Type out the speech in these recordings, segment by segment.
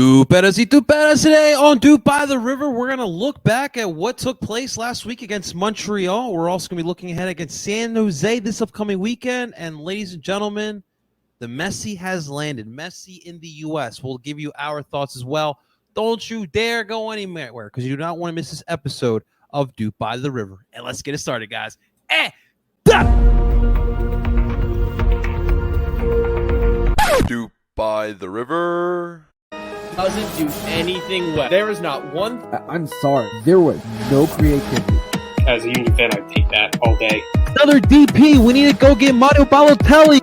Duperas y Duperas. Today on Dupe by the River, we're going to look back at what took place last week against Montreal. We're also going to be looking ahead against San Jose this upcoming weekend. And ladies and gentlemen, the Messi has landed. Messi in the U.S. We'll give you our thoughts as well. Don't you dare go anywhere because you do not want to miss this episode of Dupe by the River. And let's get it started, guys. Dupe by the River doesn't do anything well. There is not one. I'm sorry. There was no creativity. As a Union fan, I take that all day. Another DP. We need to go get Mario Balotelli.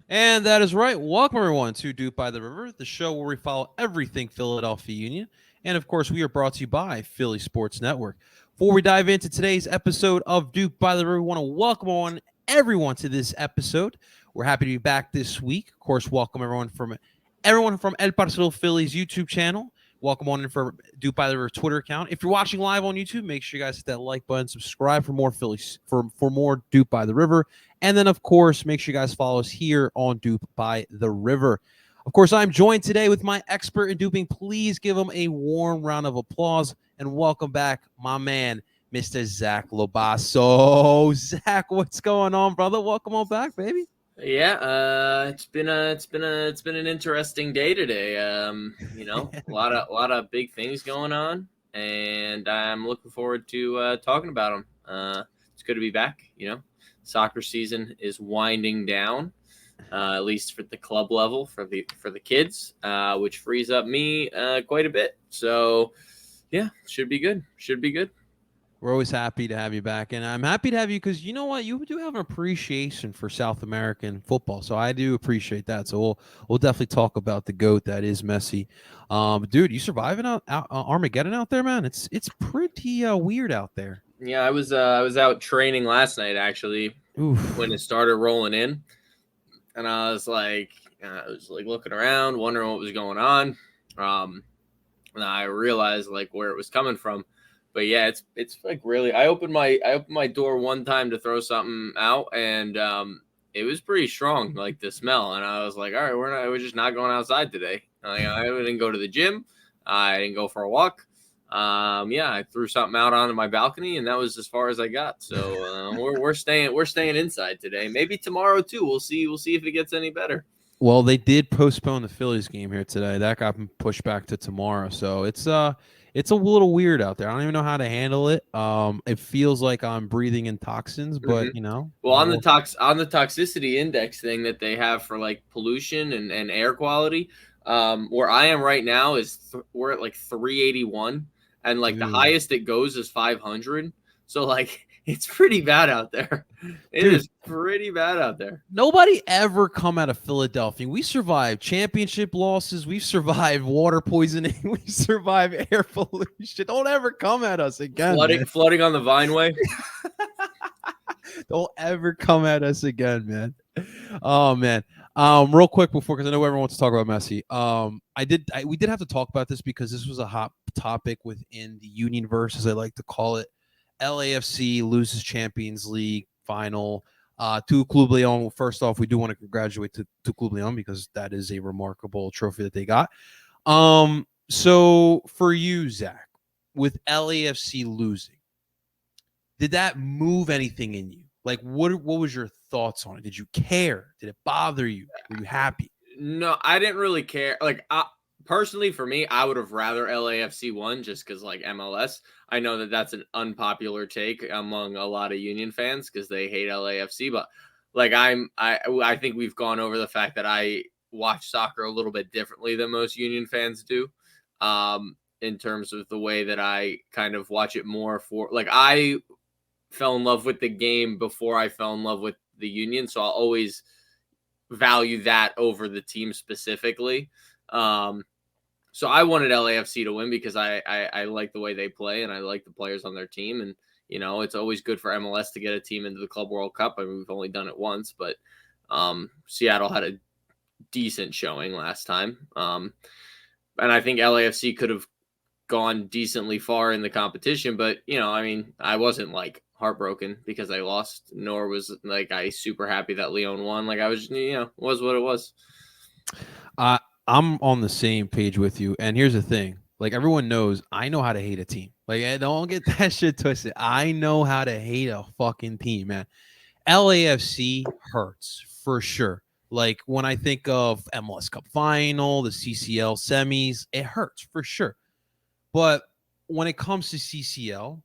And that is right. Welcome, everyone, to Dupe by the River, the show where we follow everything Philadelphia Union. And, of course, we are brought to you by Philly Sports Network. Before we dive into today's episode of Dupe by the River, we want to welcome everyone to this episode. We're happy to be back this week. Of course, welcome everyone from El Parcero Phillies YouTube channel. Welcome on in for Dupe by the River Twitter account. If you're watching live on YouTube, make sure you guys hit that like button, subscribe for more Phillies for more Dupe by the River, and then of course make sure you guys follow us here on Dupe by the River. Of course, I'm joined today with my expert in duping. Please give him a warm round of applause and welcome back my man, Mr. Zach Lobasso. Zach, what's going on, brother? Welcome on back, baby. Yeah, it's been an interesting day today. A lot of big things going on, and I'm looking forward to talking about them. It's good to be back. Soccer season is winding down, at least for the club level for the kids, which frees up me quite a bit. So, yeah, should be good. We're always happy to have you back, and I'm happy to have you because you know what? You do have an appreciation for South American football, so I do appreciate that. So we'll definitely talk about the GOAT that is Messi. Dude, you surviving out Armageddon out there, man? It's pretty weird out there. Yeah, I was out training last night actually. Oof. When it started rolling in, and I was like looking around, wondering what was going on. And I realized like where it was coming from. But yeah, it's like really. I opened my door one time to throw something out, and it was pretty strong, like the smell. And I was like, all right, we're just not going outside today. I didn't go to the gym. I didn't go for a walk. I threw something out onto my balcony, and that was as far as I got. So we're staying inside today. Maybe tomorrow too. We'll see if it gets any better. Well, they did postpone the Phillies game here today. That got pushed back to tomorrow. So it's a little weird out there. I don't even know how to handle it. It feels like I'm breathing in toxins, but Well, on the toxicity index thing that they have for like pollution and air quality, where I am right now we're at like 381, and like the highest it goes is 500. So like it's pretty bad out there. It is pretty bad out there. Nobody ever come out of Philadelphia. We survived championship losses. We've survived water poisoning. We survived air pollution. Don't ever come at us again. Flooding on the Vineway. Don't ever come at us again, man. Oh man. Real quick before, because I know everyone wants to talk about Messi. We did have to talk about this because this was a hot topic within the Unionverse, as I like to call it. LAFC loses Champions League final to Club Leon. First off, we do want to congratulate to Club Leon because that is a remarkable trophy that they got. So for you, Zach, with LAFC losing, did that move anything in you? Like, what was your thoughts on it? Did you care? Did it bother you? Were you happy? No, I didn't really care. Like, personally, for me, I would have rather LAFC won just because, like, MLS. I know that that's an unpopular take among a lot of Union fans because they hate LAFC. But, like, I think we've gone over the fact that I watch soccer a little bit differently than most Union fans do, in terms of the way that I kind of watch it more for. Like, I fell in love with the game before I fell in love with the Union, so I'll always value that over the team specifically. So I wanted LAFC to win because I like the way they play and I like the players on their team. And, it's always good for MLS to get a team into the Club World Cup. I mean, we've only done it once, but Seattle had a decent showing last time. And I think LAFC could have gone decently far in the competition, but, I wasn't like heartbroken because I lost, nor was like I super happy that Leon won. Like I was, was what it was. I'm on the same page with you. And here's the thing. Like, everyone knows I know how to hate a team. Like, don't get that shit twisted. I know how to hate a fucking team, man. LAFC hurts for sure. Like, when I think of MLS Cup final, the CCL semis, it hurts for sure. But when it comes to CCL,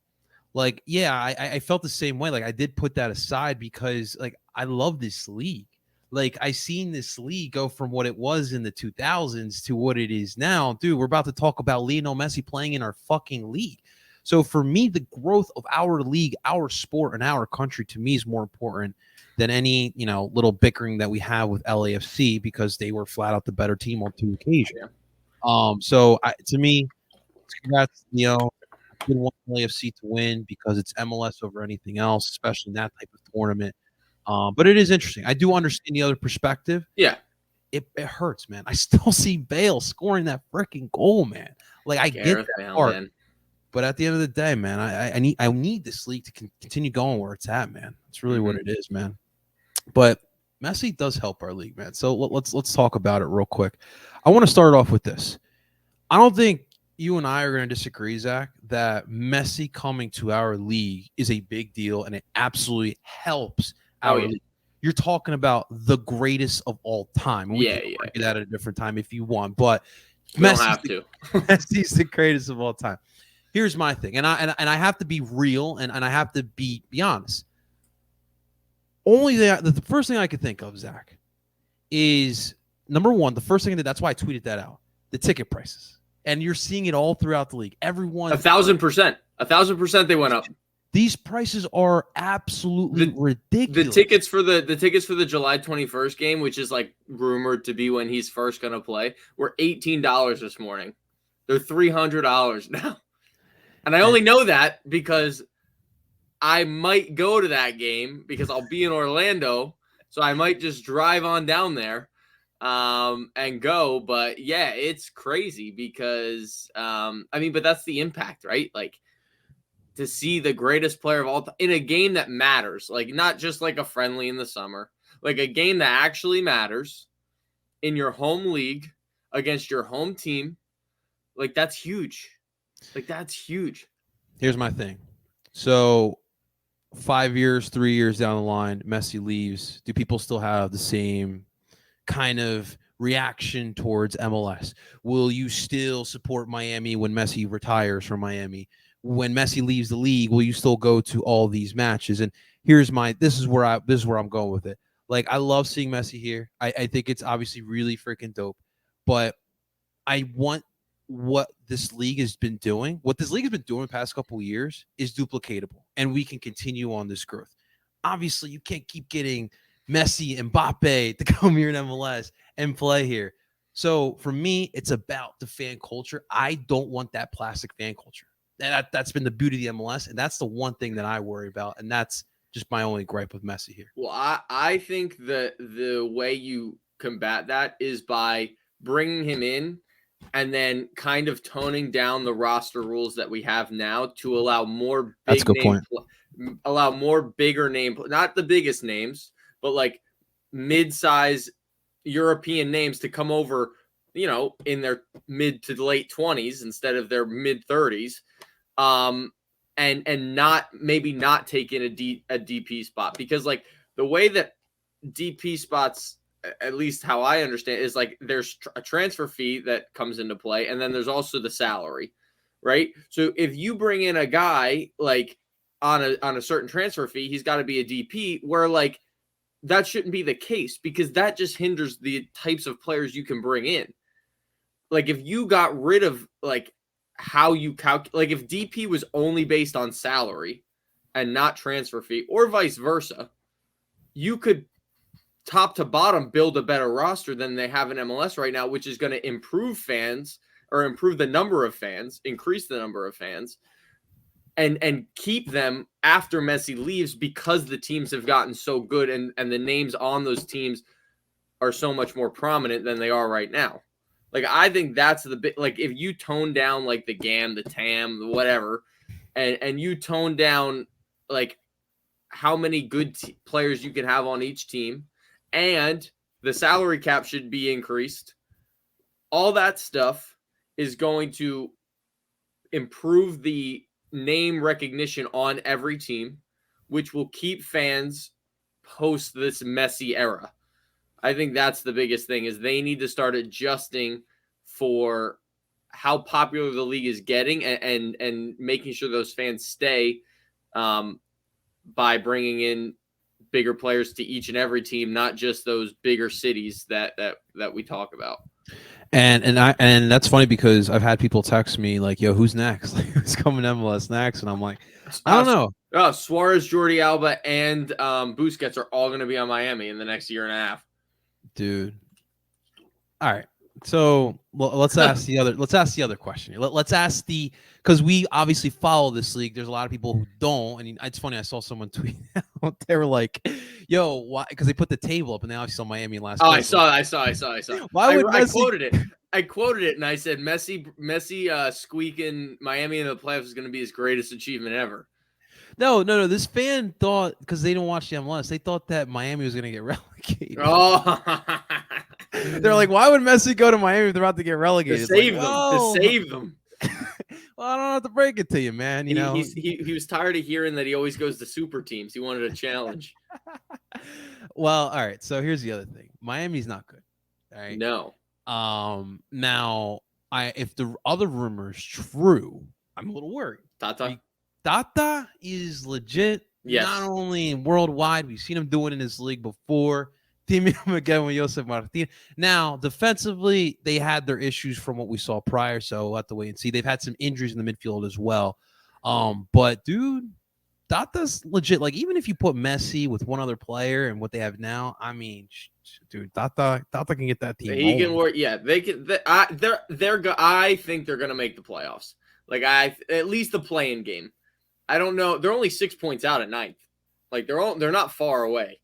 like, yeah, I felt the same way. Like, I did put that aside because, like, I love this league. Like, I seen this league go from what it was in the 2000s to what it is now. Dude, we're about to talk about Lionel Messi playing in our fucking league. So for me, the growth of our league, our sport, and our country, to me, is more important than any, little bickering that we have with LAFC because they were flat out the better team on 2 occasions. So to me, congrats, I didn't want LAFC to win because it's MLS over anything else, especially in that type of tournament. But it is interesting. I do understand the other perspective. Yeah. It hurts, man. I still see Bale scoring that freaking goal, man. Like, I Gareth get that Bale, part. man. But at the end of the day, man, I need this league to continue going where it's at, man. That's really what it is, man. But Messi does help our league, man. So let's talk about it real quick. I want to start off with this. I don't think you and I are going to disagree, Zach, that Messi coming to our league is a big deal and it absolutely helps our league. You're talking about the greatest of all time. We can argue that at a different time if you want, but Messi's the greatest of all time. Here's my thing, and I have to be real and I have to be honest. Only the first thing I could think of, Zach, is number one. The first thing that's why I tweeted that out. The ticket prices. And you're seeing it all throughout the league. Everyone 1,000%. 1,000% they went up. These prices are absolutely ridiculous. The tickets for the July 21st game, which is like rumored to be when he's first going to play, were $18 this morning. They're $300 now. And I only know that because I might go to that game because I'll be in Orlando. So I might just drive on down there and go. But yeah, it's crazy because, but that's the impact, right? Like, to see the greatest player of all time in a game that matters, like not just like a friendly in the summer, like a game that actually matters in your home league against your home team. Like, that's huge. Like, that's huge. Here's my thing. So 5 years, 3 years down the line, Messi leaves. Do people still have the same kind of reaction towards MLS? Will you still support Miami when Messi retires from Miami? When Messi leaves the league, will you still go to all these matches? And this is where I'm going with it. Like, I love seeing Messi here. I think it's obviously really freaking dope, but I want what this league has been doing. What this league has been doing the past couple of years is duplicatable, and we can continue on this growth. Obviously, you can't keep getting Messi and Mbappe to come here in MLS and play here. So for me, it's about the fan culture. I don't want that plastic fan culture. That's been the beauty of the MLS, and that's the one thing that I worry about, and that's just my only gripe with Messi here. Well, I think the way you combat that is by bringing him in and then kind of toning down the roster rules that we have now to allow more bigger name, not the biggest names, but like mid-size European names to come over, in their mid to late 20s instead of their mid 30s. And not take in a DP spot, because like the way that DP spots, at least how I understand, is like there's a transfer fee that comes into play, and then there's also the salary, right? So if you bring in a guy like on a certain transfer fee, he's got to be a DP, where like that shouldn't be the case, because that just hinders the types of players you can bring in. Like, if you got rid of like how you calculate, like if DP was only based on salary and not transfer fee, or vice versa, you could top to bottom build a better roster than they have in MLS right now, which is going to improve fans, or improve the number of fans, increase the number of fans, and keep them after Messi leaves, because the teams have gotten so good and the names on those teams are so much more prominent than they are right now. Like, I think that's the bit. Like, if you tone down like the GAM, the TAM, the whatever, and you tone down like how many good players you can have on each team, and the salary cap should be increased. All that stuff is going to improve the name recognition on every team, which will keep fans post this Messi era. I think that's the biggest thing, is they need to start adjusting for how popular the league is getting, and making sure those fans stay by bringing in bigger players to each and every team, not just those bigger cities that we talk about. And that's funny because I've had people text me like, "Yo, who's next? Like, who's coming to MLS next?" And I'm like, I don't know. Suarez, Jordi Alba, and Busquets are all going to be on Miami in the next year and a half. Dude. All right. So let's ask the other question. Let's ask because we obviously follow this league. There's a lot of people who don't, and it's funny. I saw someone tweet out. They were like, "Yo, why?" Because they put the table up, and they obviously saw Miami last. Oh, place. I saw. Why would I quoted it? I quoted it, and I said Messi squeaking Miami in the playoffs is going to be his greatest achievement ever. No. This fan thought, because they don't watch the MLS, they thought that Miami was going to get relegated. Oh. They're like, why would Messi go to Miami if they're about to get relegated? To save them. Well, I don't have to break it to you, man. You know, he was tired of hearing that he always goes to super teams. He wanted a challenge. Well, all right. So here's the other thing. Miami's not good. All right. No. Now, if the other rumor is true, I'm a little worried. Tata is legit. Yes. Not only worldwide, we've seen him do it in his league before. Teaming him again with Josef Martin. Now, defensively, they had their issues from what we saw prior, so we'll have to wait and see. They've had some injuries in the midfield as well. But, dude, Tata's legit. Like, even if you put Messi with one other player and what they have now, I mean, dude, Tata can get that team. He can work. Yeah, they can. I think they're gonna make the playoffs. Like, at least the play-in game. I don't know. They're only 6 points out at ninth. Like, they're not far away.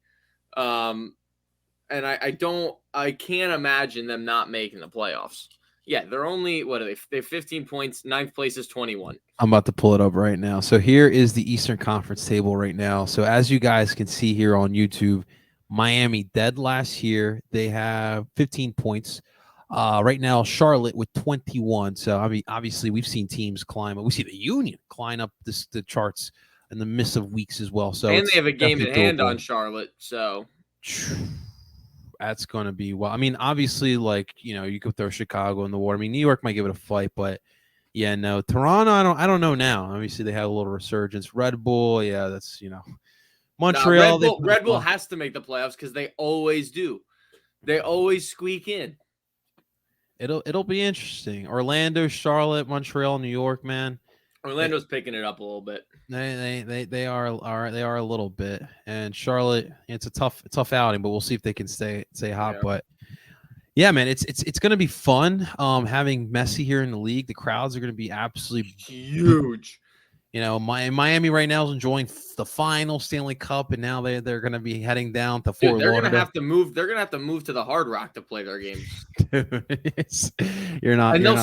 And I can't imagine them not making the playoffs. Yeah, they're only, what are they? They're 15 points. Ninth place is 21. I'm about to pull it up right now. So here is the Eastern Conference table right now. So as you guys can see here on YouTube, Miami dead last year. They have 15 points. Right now, Charlotte with 21. So, I mean, obviously, we've seen teams climb. We see the Union climb up the charts in the midst of weeks as well. So, and they have a game in hand on Charlotte. So, that's going to be, well, I mean, obviously, like, you know, you could throw Chicago in the water. I mean, New York might give it a fight, but yeah, no, Toronto, I don't know now. Obviously, they have a little resurgence. Red Bull, yeah, that's, you know, Montreal. Red Bull has to make the playoffs because they always do. They always squeak in. It'll be interesting. Orlando, Charlotte, Montreal, New York, man. Orlando's picking it up a little bit. They are a little bit, and Charlotte, it's a tough outing, but we'll see if they can stay hot. Yeah. But yeah, man, it's going to be fun. Having Messi here in the league, the crowds are going to be absolutely huge. You know, Miami right now is enjoying the final Stanley Cup, and now they're going to be heading down to Fort Lauderdale. They're going to have to move. They're going to have to move to the Hard Rock to play their games. They'll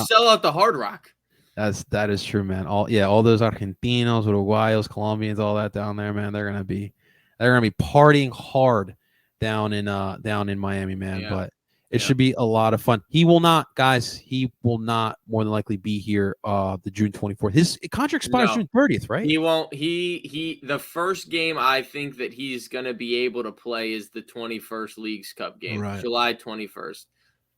sell out the Hard Rock. That is true, man. All those Argentinos, Uruguayos, Colombians, all that down there, man. They're gonna be partying hard down in Miami, man. Yeah. But it should be a lot of fun. He will not more than likely be here the June 24th. His contract expires June 30th, right? He won't. The first game I think that he's gonna be able to play is the 21st Leagues Cup game, right. July 21st.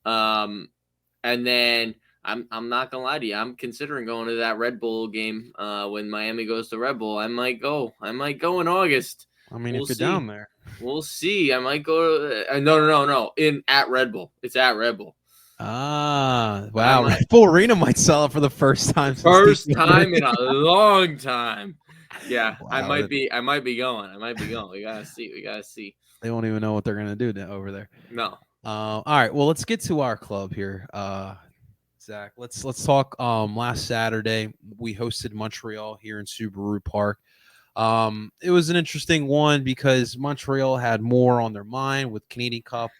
And then I'm not gonna lie to you. I'm considering going to that Red Bull game when Miami goes to Red Bull. I might go in August. I mean, if you're down there, we'll see. I might go. No. At Red Bull. It's at Red Bull. Ah, wow. Red Bull Arena might sell it for the first time. First time in a long time. Yeah, wow. I might be going. We gotta see. They won't even know what they're gonna do over there. No. All right. Well, let's get to our club here. Zach, let's talk. Last Saturday we hosted Montreal here in Subaru Park. It was an interesting one because Montreal had more on their mind with Canadian Cup.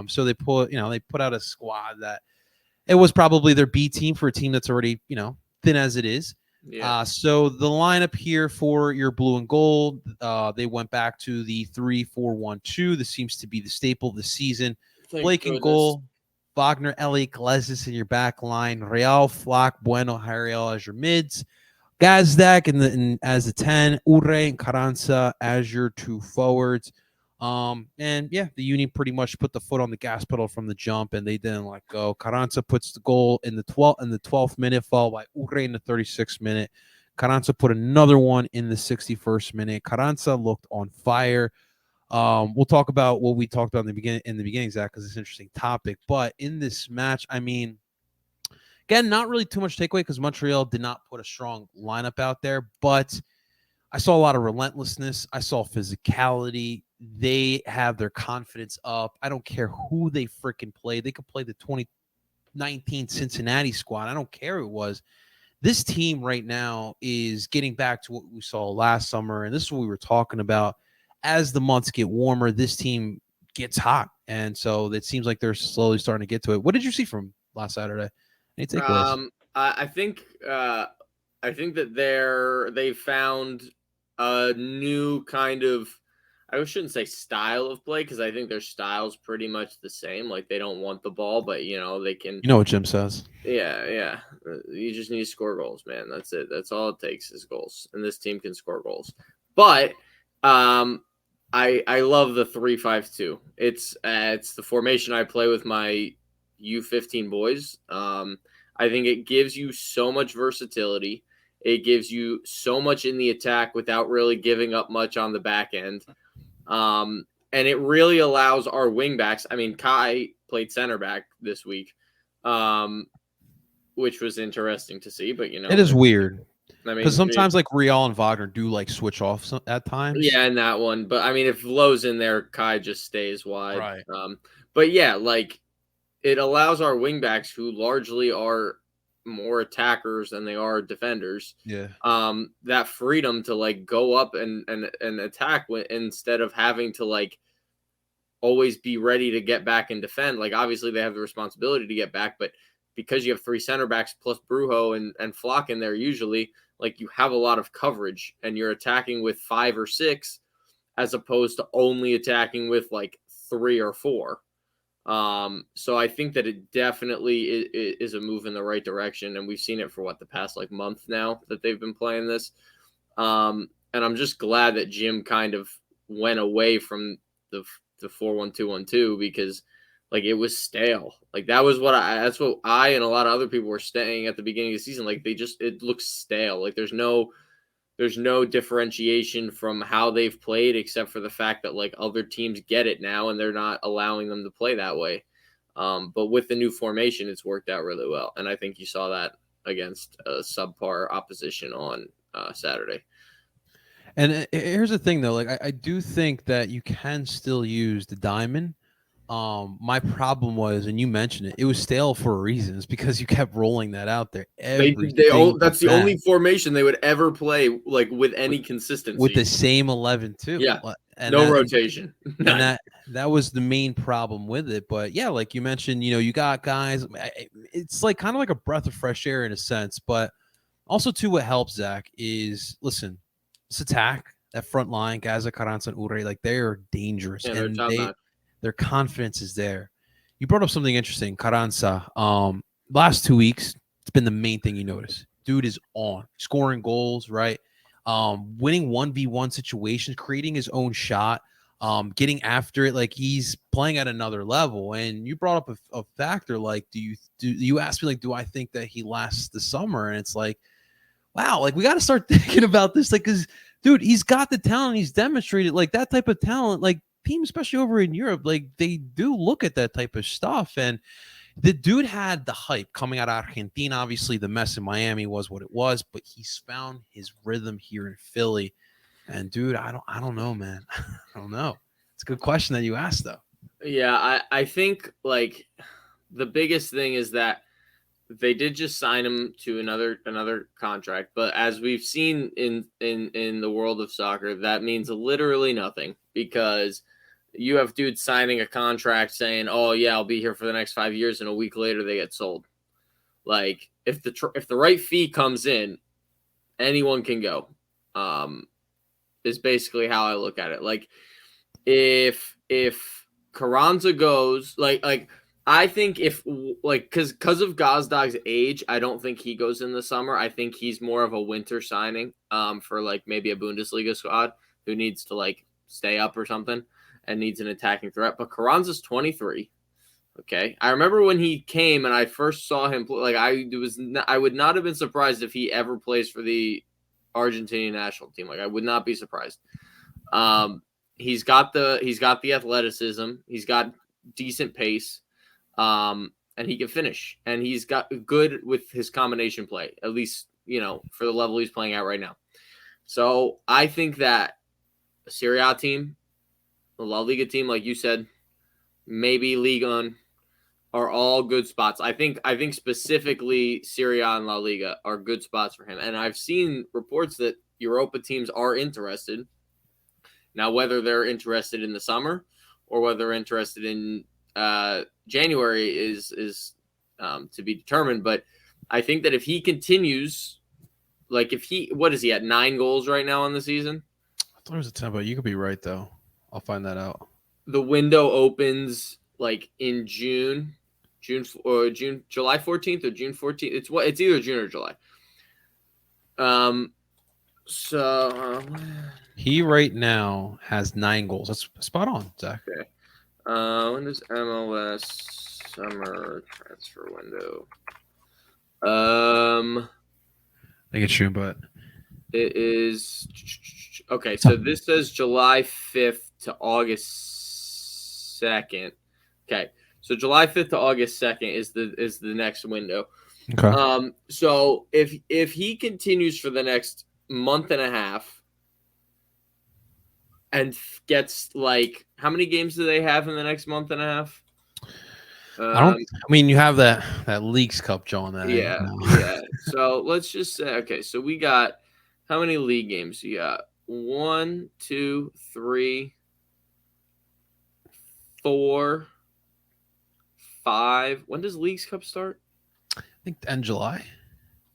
So they put out a squad that it was probably their B team for a team that's already, thin as it is. Yeah. So the lineup here for your blue and gold, they went back to the 3-4-1-2. This seems to be the staple of the season. Thank Blake in goodness. goal, Wagner, Elliott, Glesis in your back line, Real, Flock, Bueno, Harriel as your mids, Gazdak as the 10, Urre and Carranza as your 2 forwards. And yeah, the Union pretty much put the foot on the gas pedal from the jump, and they didn't let go. Carranza puts the goal in the 12th minute, followed by Urre in the 36th minute. Carranza put another one in the 61st minute. Carranza looked on fire. We'll talk about what we talked about in the beginning, Zach, because it's an interesting topic. But in this match, I mean, again, not really too much takeaway because Montreal did not put a strong lineup out there, but I saw a lot of relentlessness. I saw physicality. They have their confidence up. I don't care who they freaking play. They could play the 2019 Cincinnati squad. I don't care who it was. This team right now is getting back to what we saw last summer, and this is what we were talking about. As the months get warmer, this team gets hot, and so it seems like they're slowly starting to get to it. What did you see from last Saturday? Any takeaways? I think that they found a new kind of, I shouldn't say style of play, because I think their style's pretty much the same. Like, they don't want the ball, but they can. You know what Jim says. Yeah. You just need to score goals, man. That's it. That's all it takes is goals, and this team can score goals. But I love the 3-5-2. It's the formation I play with my U15 boys. I think it gives you so much versatility. It gives you so much in the attack without really giving up much on the back end. And it really allows our wingbacks. I mean, Kai played center back this week, which was interesting to see. But it is weird. I mean, because sometimes like Real and Wagner do like switch off at times. Yeah, in that one. But I mean, if Lowe's in there, Kai just stays wide. Right. But yeah, like, it allows our wingbacks, who largely are more attackers than they are defenders, that freedom to like go up and attack instead of having to like always be ready to get back and defend. Like, obviously they have the responsibility to get back, but because you have 3 center backs plus Brujo and Flock in there, usually, like, you have a lot of coverage and you're attacking with 5 or 6 as opposed to only attacking with like 3 or 4. So I think that it definitely is a move in the right direction, and we've seen it for the past like month now that they've been playing this. And I'm just glad that Jim kind of went away from the 4-1-2-1-2, because like, it was stale. Like, that's what I and a lot of other people were saying at the beginning of the season. Like, it looks stale. Like, there's no differentiation from how they've played, except for the fact that like other teams get it now and they're not allowing them to play that way. But with the new formation, it's worked out really well. And I think you saw that against a subpar opposition on Saturday. And here's the thing, though. Like, I do think that you can still use the diamond. My problem was, and you mentioned it was stale for a reason. It's because you kept rolling that out there. That's the only formation they would ever play, like, with any consistency. With the same 11 too. Yeah. And no rotation. And that was the main problem with it. But yeah, like you mentioned, you got guys. It's like kind of like a breath of fresh air in a sense. But also too, what helps, Zach, is listen, this attack, that front line, Gaza, Carranza, and Urre, like, they are dangerous. Yeah, and their confidence is there. You brought up something interesting, Carranza. Last 2 weeks, it's been the main thing you notice. Dude is on, scoring goals, right? Winning 1v1 situations, creating his own shot, getting after it. Like, he's playing at another level. And you brought up a factor, like, you asked me, like, do I think that he lasts the summer? And it's like, wow, like, we got to start thinking about this, like, because dude, he's got the talent. He's demonstrated like that type of talent. Like, teams, especially over in Europe, like, they do look at that type of stuff. And the dude had the hype coming out of Argentina. Obviously, the mess in Miami was what it was, but he's found his rhythm here in Philly. And dude, I don't know, man. I don't know. It's a good question that you asked, though. Yeah, I think like the biggest thing is that they did just sign him to another contract, but as we've seen in the world of soccer, that means literally nothing, because you have dudes signing a contract saying, "Oh yeah, I'll be here for the next 5 years," and a week later they get sold. Like, if the right fee comes in, anyone can go. Is basically how I look at it. Like if Carranza goes, like I think if like because of Gazdag's age, I don't think he goes in the summer. I think he's more of a winter signing for like maybe a Bundesliga squad who needs to like stay up or something and needs an attacking threat. But Carranza's 23. Okay, I remember when he came and I first saw him play, like I would not have been surprised if he ever plays for the Argentinian national team. Like I would not be surprised. He's got the athleticism. He's got decent pace. And he can finish. And he's got good with his combination play, at least, for the level he's playing at right now. So I think that a Serie A team, a La Liga team, like you said, maybe Liga 1 are all good spots. I think specifically Serie A and La Liga are good spots for him. And I've seen reports that Europa teams are interested. Now, whether they're interested in the summer or whether they're interested in January is to be determined. But I think that if he continues, like what is he at 9 goals right now on the season? I thought it was a 10, but you could be right though. I'll find that out. The window opens like in July 14th or June 14th. It's either June or July. So he right now has 9 goals. That's spot on, Zach. Okay. When does MLS summer transfer window? I think it's June, but it is okay. So this says July 5th to August 2nd. Okay, so July 5th to August 2nd is the next window. okay. So if he continues for the next month and a half and gets like, how many games do they have in the next month and a half? I mean, you have that Leagues Cup, John. That Yeah. So let's just say, okay, so we got how many league games? You got 1, 2, 3, 4, 5. When does Leagues Cup start? I think end July.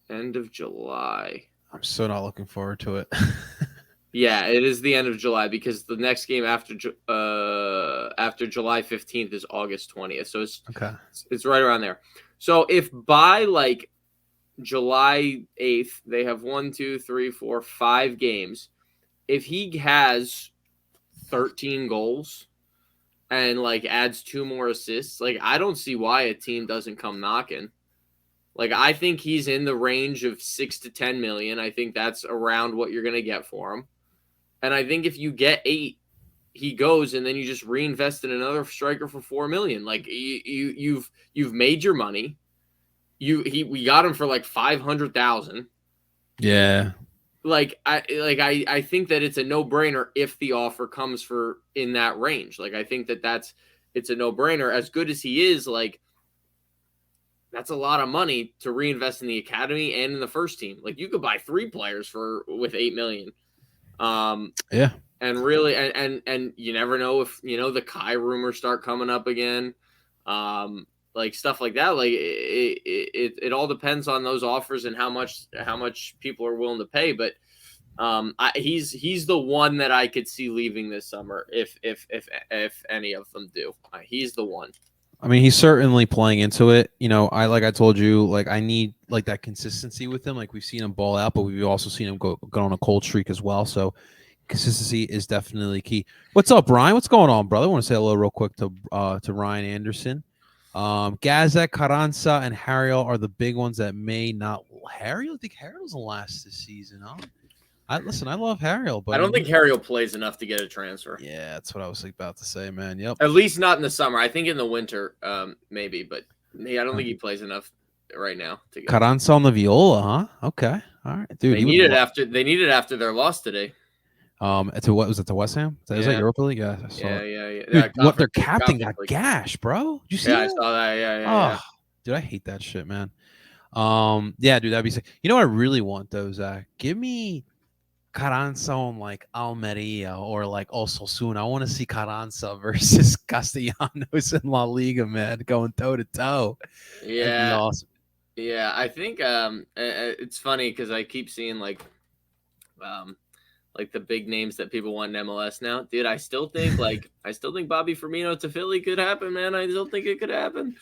End of July. I'm so not looking forward to it. Yeah, it is the end of July because the next game after July 15th is August 20th. So it's right around there. So if by like July 8th they have 1, 2, 3, 4, 5 games, if he has 13 goals and like adds 2 more assists, like I don't see why a team doesn't come knocking. Like I think he's in the range of 6 to 10 million. I think that's around what you're going to get for him. And I think if you get 8, he goes, and then you just reinvest in another striker for 4 million. Like you've made your money. We got him for like 500,000. Yeah. I think that it's a no-brainer if the offer comes for in that range. Like I think it's a no-brainer. As good as he is, like that's a lot of money to reinvest in the academy and in the first team. Like you could buy 3 players with 8 million. Yeah. And really, and you never know if, the Kai rumors start coming up again. Like stuff like that. Like it all depends on those offers and how much people are willing to pay. But he's the one that I could see leaving this summer if any of them do. He's the one. I mean, he's certainly playing into it. I told you, like I need like that consistency with him. Like we've seen him ball out, but we've also seen him go on a cold streak as well. So consistency is definitely key. What's up, Ryan? What's going on, brother? I want to say hello real quick to Ryan Anderson. Gazette, Carranza, and Harriel are the big ones that may not. Harriel, I think Harriel doesn't last this season, huh? I love Harriel, but I don't think Harriel plays enough to get a transfer. Yeah, that's what I was about to say, man. Yep. At least not in the summer. I think in the winter, maybe, but I don't think he plays enough right now to get. Carranza on the viola, huh? Okay, all right, dude. They need it after their loss today. To what was it? To West Ham? Is that Europa League? Yeah, yeah. Dude, what their captain got gashed, bro? Did you see? Yeah, that? I saw that. Yeah. Dude, I hate that shit, man. Yeah, dude, that'd be sick. You know what I really want though, Zach? Give me Carranza on like Almeria or like Osasuna. I want to see Carranza versus Castellanos in La Liga, man, going toe to toe. Yeah, that'd be awesome. Yeah, I think it's funny because I keep seeing like the big names that people want in MLS now. Dude, I still think Bobby Firmino to Philly could happen, man. I still think it could happen.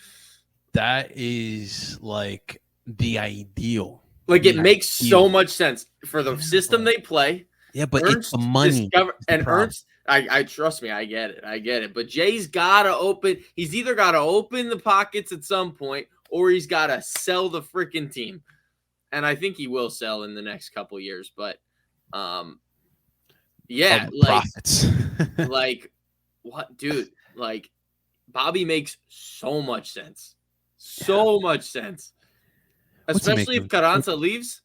That is like the ideal. Like The it makes ideal. so much sense for the system they play. Yeah, but it's the money. Ernst, I trust me, I get it. But Jay's gotta open. He's either gotta open the pockets at some point, or he's gotta sell the freaking team. And I think he will sell in the next couple years. But, yeah, profits. like what, dude? Like Bobby makes so much sense, much sense. Especially if Carranza leaves.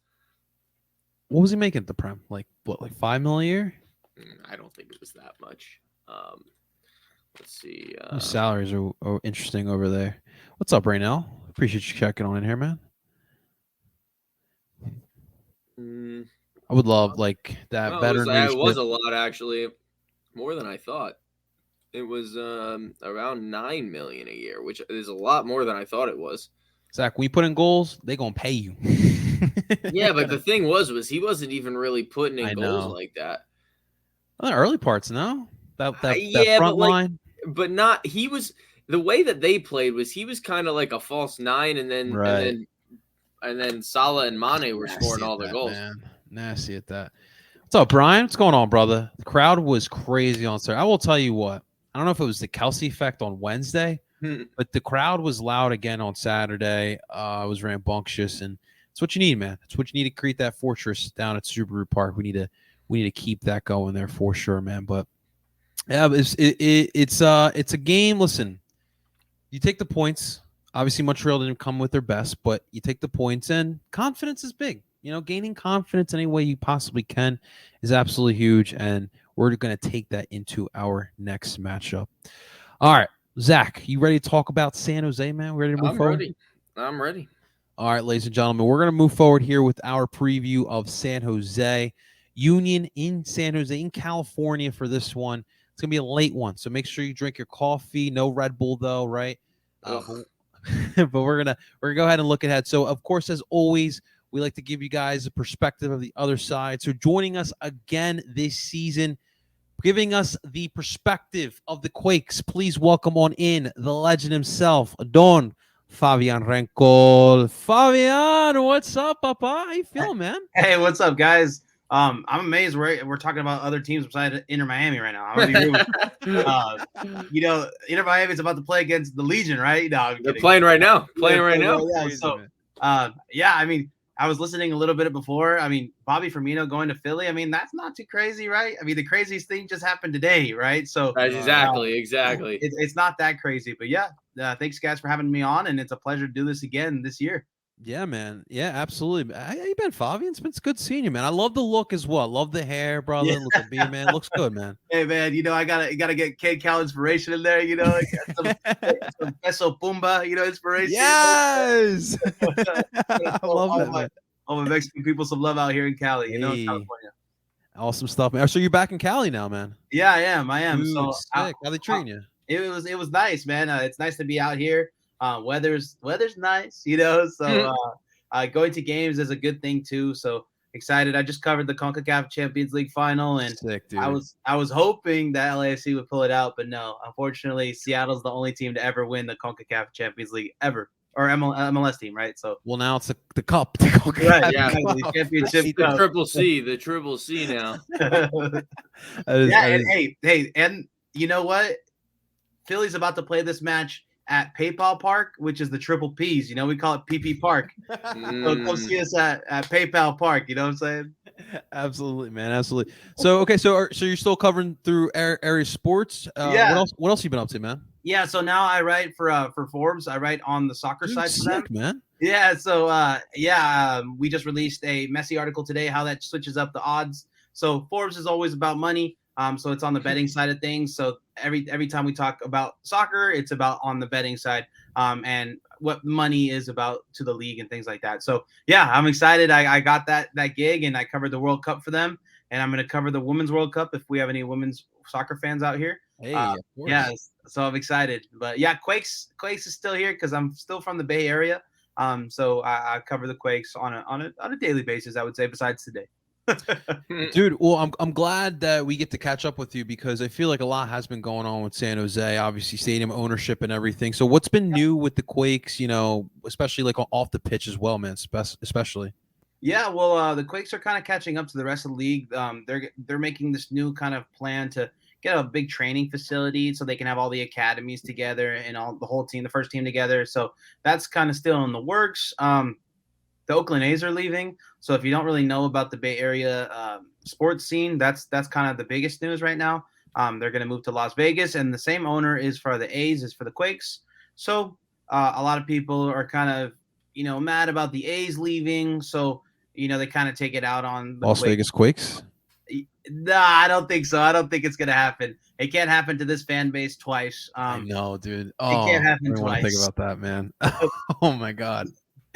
What was he making at the Prem? Like what? Like $5 million a year? I don't think it was that much. Let's see. Salaries are interesting over there. What's up, Raynell? Appreciate you checking on in here, man. I would love like that veteran. It was a lot, actually, more than I thought. It was around 9 million a year, which is a lot more than I thought it was. Zach, when you put in goals, they gonna pay you. Yeah, but the thing was he wasn't even really putting in goals like that. Well, the early parts, no. That front line, but not. He was the way that they played was he was kind of like a false nine, and then Salah and Mane were scoring all the goals. Man. Nasty at that. What's up, Brian? What's going on, brother? The crowd was crazy on Saturday. I will tell you what. I don't know if it was the Kelsey effect on Wednesday, but the crowd was loud again on Saturday. It was rambunctious, and it's what you need, man. It's what you need to create that fortress down at Subaru Park. We need to keep that going there for sure, man. But yeah, it's a game. Listen, you take the points. Obviously, Montreal didn't come with their best, but you take the points, and confidence is big. You know, gaining confidence any way you possibly can is absolutely huge, and we're going to take that into our next matchup. All right, Zach, you ready to talk about San Jose, man? We ready to move forward? I'm ready. All right, ladies and gentlemen, we're going to move forward here with our preview of San Jose Union in San Jose in California for this one. It's going to be a late one, so make sure you drink your coffee. No Red Bull, though, right? But we're gonna go ahead and look ahead. So, of course, as always, we like to give you guys a perspective of the other side. So joining us again this season, giving us the perspective of the Quakes, please welcome on in the legend himself, Don Favian Renkel. Favian, what's up, Papa? How you feeling, man? Hey, what's up, guys? I'm amazed we're talking about other teams besides Inter Miami right now. I'm gonna be real. Inter Miami is about to play against the Legion, right? No, they're playing right now. Yeah. So, I mean, I was listening a little bit before. I mean, Bobby Firmino going to Philly. I mean, that's not too crazy, right? I mean, the craziest thing just happened today, right? So exactly. It's not that crazy, but yeah. Thanks, guys, for having me on, and it's a pleasure to do this again this year. Yeah, man. Yeah, absolutely. How you been, Favian? It's been good seeing you, man. I love the look as well. Love the hair, brother. Yeah. Look at me, man. Looks good, man. Hey, man. I gotta get Kid Cal inspiration in there. Some Peso Pumba, inspiration. Yes. I love that, man. All the Mexican people some love out here in Cali. California. Awesome stuff, man. So you're back in Cali now, man? Yeah, I am. Dude, so sick. How they treating you? It was nice, man. It's nice to be out here. Weather's nice, so going to games is a good thing too. So excited. I just covered the CONCACAF Champions League final, and sick, dude. I was hoping that LAFC would pull it out, but no, unfortunately Seattle's the only team to ever win the CONCACAF Champions League ever, or MLS team, right? So well, now it's the cup, right? Yeah, the championship, the triple C now. And you know what? Philly's about to play this match at PayPal Park, which is the Triple P's. We call it PP Park. So come see us at PayPal Park. You know what I'm saying? Absolutely, man. Absolutely. So, okay. So you're still covering through area sports. Yeah. What else you been up to, man? Yeah. So now I write for Forbes. I write on the soccer side for them. Man. Yeah. So, we just released a Messi article today, how that switches up the odds. So Forbes is always about money. So it's on the betting side of things. So every time we talk about soccer, it's about on the betting side, and what money is about to the league and things like that. So yeah, I'm excited. I got that gig, and I covered the World Cup for them, and I'm going to cover the Women's World Cup if we have any women's soccer fans out here. Hey, of course. Yeah, so I'm excited. But yeah, Quakes is still here because I'm still from the Bay Area. So I cover the Quakes on a daily basis, I would say, besides today. Dude, well, I'm glad that we get to catch up with you because I feel like a lot has been going on with San Jose, obviously stadium ownership and everything. So what's been new with the Quakes, especially like off the pitch as well, man, especially. Yeah, well, the Quakes are kind of catching up to the rest of the league. They're making this new kind of plan to get a big training facility so they can have all the academies together and all the whole team, the first team together. So that's kind of still in the works. The Oakland A's are leaving. So if you don't really know about the Bay Area sports scene, that's kind of the biggest news right now. They're going to move to Las Vegas, and the same owner is for the A's, is for the Quakes. So a lot of people are kind of, mad about the A's leaving. So, they kind of take it out on the Las Vegas Quakes. Nah, I don't think so. I don't think it's going to happen. It can't happen to this fan base twice. I know, dude. It Oh, can't happen I don't want to think twice. about that, man. Oh my God.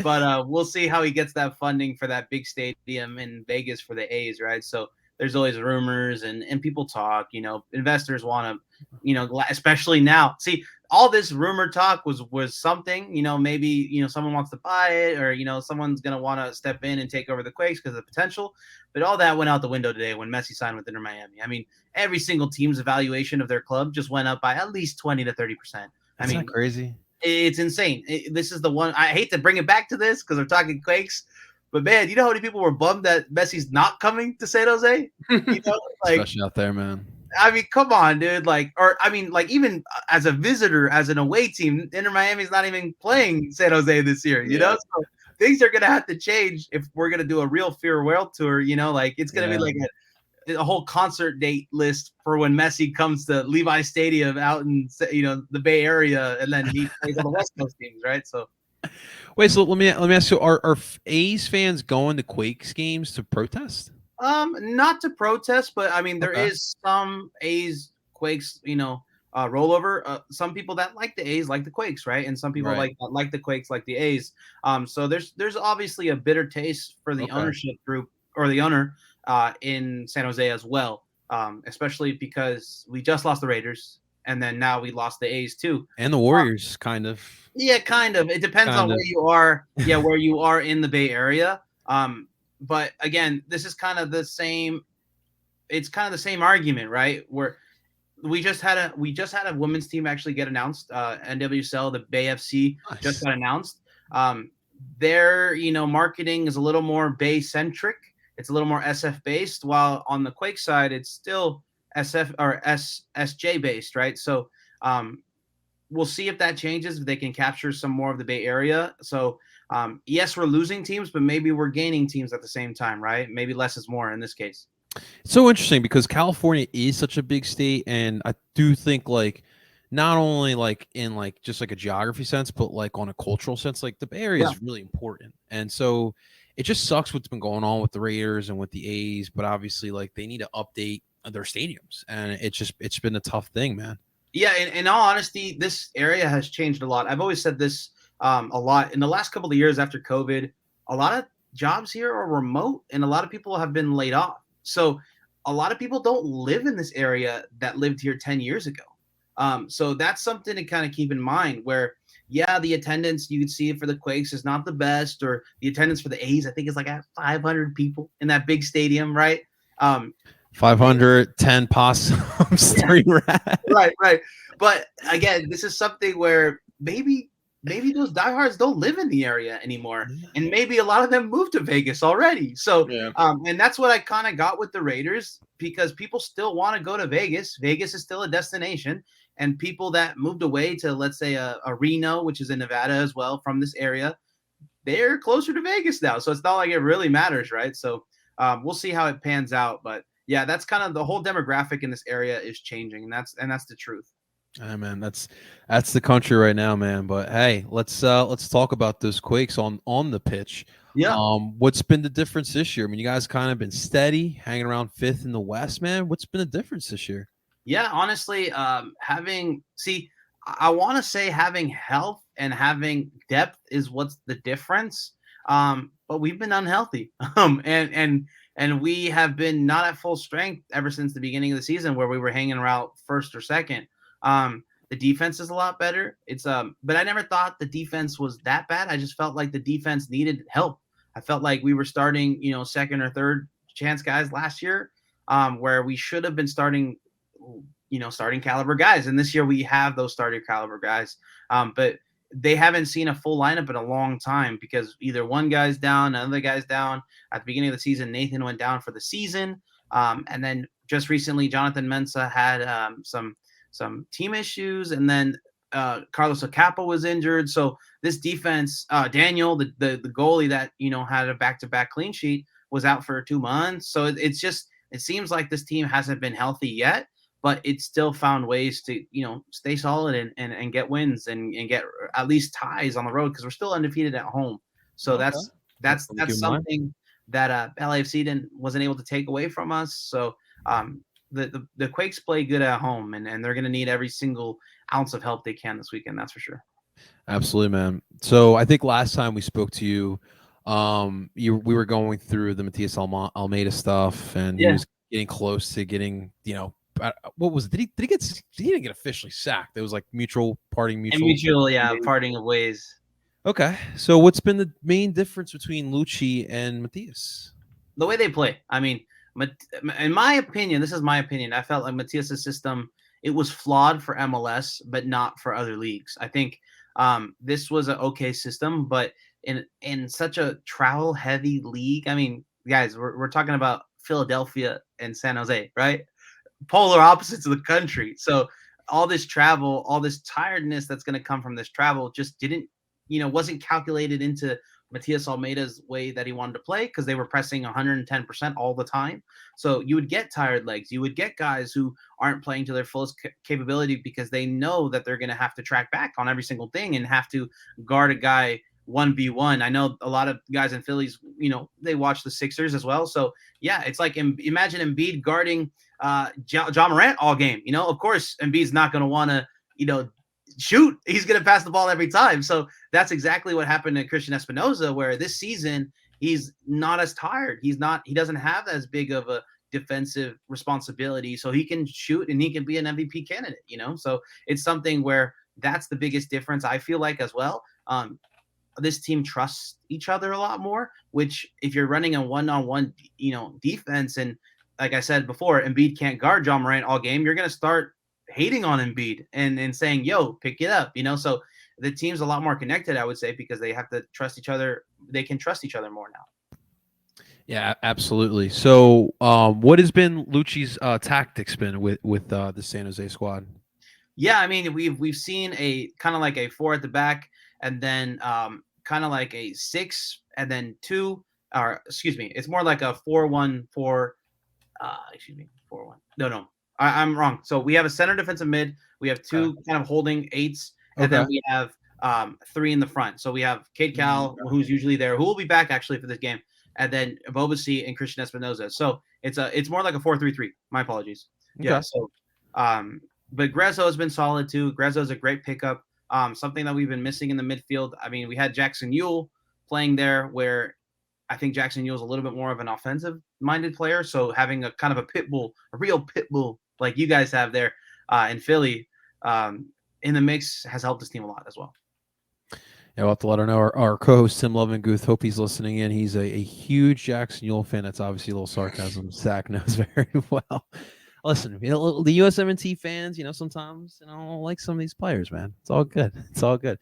But we'll see how he gets that funding for that big stadium in Vegas for the A's, right? So there's always rumors and people talk, investors want to, especially now. See, all this rumor talk was something, maybe, someone wants to buy it or, someone's going to want to step in and take over the Quakes because of the potential. But all that went out the window today when Messi signed with Inter Miami. I mean, every single team's evaluation of their club just went up by at least 20 to 30%. Isn't that crazy? It's insane. This is the one. I hate to bring it back to this because we're talking Quakes, but man, you know how many people were bummed that Messi's not coming to San Jose? Especially out there, man. I mean, come on, dude. Even as a visitor, as an away team, Inter Miami's not even playing San Jose this year. You know, so things are gonna have to change if we're gonna do a real farewell tour. It's gonna be like a whole concert date list for when Messi comes to Levi Stadium out in the Bay Area, and then he plays on the West Coast teams, right? So, wait, so let me ask you: Are A's fans going to Quakes games to protest? Not to protest, but I mean there is some A's Quakes, rollover. Some people that like the A's like the Quakes, right? And some people like the Quakes like the A's. So there's obviously a bitter taste for the ownership group or the owner. In San Jose as well, especially because we just lost the Raiders, and then now we lost the A's too. And the Warriors, kind of. Yeah, kind of. It depends on where you are. Yeah, where you are in the Bay Area. But again, this is kind of the same. It's kind of the same argument, right? Where we just had a women's team actually get announced. NWSL, the Bay FC, just got announced. Their marketing is a little more Bay centric. It's a little more SF based, while on the Quake side, it's still SF or SJ based, right? So we'll see if that changes, if they can capture some more of the Bay Area. So yes, we're losing teams, but maybe we're gaining teams at the same time, right? Maybe less is more in this case. It's so interesting because California is such a big state, and I do think not only in just a geography sense, but on a cultural sense, the Bay Area is really important. And so it just sucks what's been going on with the Raiders and with the A's, but obviously they need to update their stadiums, and it's been a tough thing, man. Yeah, in all honesty, this area has changed a lot. I've always said this a lot in the last couple of years after COVID. A lot of jobs here are remote, and a lot of people have been laid off. So a lot of people don't live in this area that lived here 10 years ago. So that's something to kind of keep in mind where, the attendance you could see for the Quakes is not the best, or the attendance for the A's, I think, is at 500 people in that big stadium, right? 510 possums, 3 rats. Right. But again, this is something where maybe those diehards don't live in the area anymore, and maybe a lot of them moved to Vegas already. So, and that's what I kind of got with the Raiders, because people still want to go to Vegas. Vegas is still a destination, and people that moved away to, let's say, a Reno, which is in Nevada as well, from this area, they're closer to Vegas now. So it's not like it really matters, right? So we'll see how it pans out, but yeah, that's kind of the whole demographic in this area is changing, and that's the truth. Hey, man, that's the country right now, man. But hey, let's talk about those Quakes on the pitch. Yeah. What's been the difference this year? I mean, you guys kind of been steady, hanging around 5th in the West, man. What's been the difference this year? Yeah, honestly, I want to say having health and having depth is what's the difference. But we've been unhealthy, and we have been not at full strength ever since the beginning of the season, where we were hanging around 1st or 2nd. The defense is a lot better. But I never thought the defense was that bad. I just felt like the defense needed help. I felt like we were starting, second or third chance guys last year, where we should have been starting caliber guys. And this year we have those starting caliber guys. But they haven't seen a full lineup in a long time because either one guy's down, another guy's down. At the beginning of the season, Nathan went down for the season. And then just recently, Jonathan Mensah had some team issues, and then Carlos Ocampo was injured. So this defense, Daniel, the goalie that had a back-to-back clean sheet, was out for 2 months. So it seems like this team hasn't been healthy yet, but it's still found ways to stay solid and get wins and get at least ties on the road because we're still undefeated at home. So Okay. that's something that LAFC wasn't able to take away from us. So the Quakes play good at home, and they're going to need every single ounce of help they can this weekend. That's for sure. Absolutely, man. So I think last time we spoke to you, we were going through the Matias Almeida stuff, and he was getting close to getting, what was it? He didn't get officially sacked. It was like parting of ways. Okay. So what's been the main difference between Lucci and Matias? The way they play. I mean, in my opinion, this is my opinion, I felt like Matias' system, it was flawed for MLS, but not for other leagues. I think this was an okay system, but in such a travel-heavy league, I mean, guys, we're talking about Philadelphia and San Jose, right? Polar opposites of the country. So all this travel, all this tiredness that's going to come from this travel just wasn't calculated into Matias Almeida's way that he wanted to play because they were pressing 110% all the time. So you would get tired legs. You would get guys who aren't playing to their fullest capability because they know that they're going to have to track back on every single thing and have to guard a guy 1v1. I know a lot of guys in Phillies, they watch the Sixers as well. So yeah, it's like imagine Embiid guarding John Morant all game. Of course, Embiid's not going to want to, shoot. He's going to pass the ball every time. So that's exactly what happened to Christian Espinoza, where this season he's not as tired. He doesn't have as big of a defensive responsibility, so he can shoot and he can be an MVP candidate, So it's something where that's the biggest difference I feel like as well. This team trusts each other a lot more, which if you're running a one-on-one, defense, and like I said before, Embiid can't guard John Morant all game, you're going to start hating on Embiid and saying, yo, pick it up, so the team's a lot more connected, I would say, because they have to trust each other. They can trust each other more now. Yeah, absolutely. So what has been Lucci's tactics been with the San Jose squad? Yeah, I mean, we've seen a kind of like a 4 at the back, and then kind of like a 6 and then 2, or excuse me, it's more like a 4-1-4. 4-1. No. I'm wrong. So we have a center defensive mid. We have 2 kind of holding 8s, and then we have 3 in the front. So we have Cade Cal, who's usually there, who will be back actually for this game, and then Bobasi and Christian Espinoza. So it's more like a 4-3-3. My apologies. Okay. Yeah. So but Grezzo has been solid too. Grezzo is a great pickup. Something that we've been missing in the midfield. I mean, we had Jackson Yule playing there, where I think Jackson Yule is a little bit more of an offensive-minded player. So having a kind of a real pit bull like you guys have there in Philly in the mix has helped this team a lot as well. Yeah, we'll have to let her know. Our co-host Tim Lovinguth, hope he's listening in. He's a huge Jackson Yule fan. That's obviously a little sarcasm. Zach knows very well. Listen, the USMNT fans, sometimes, like some of these players, man. It's all good. It's all good.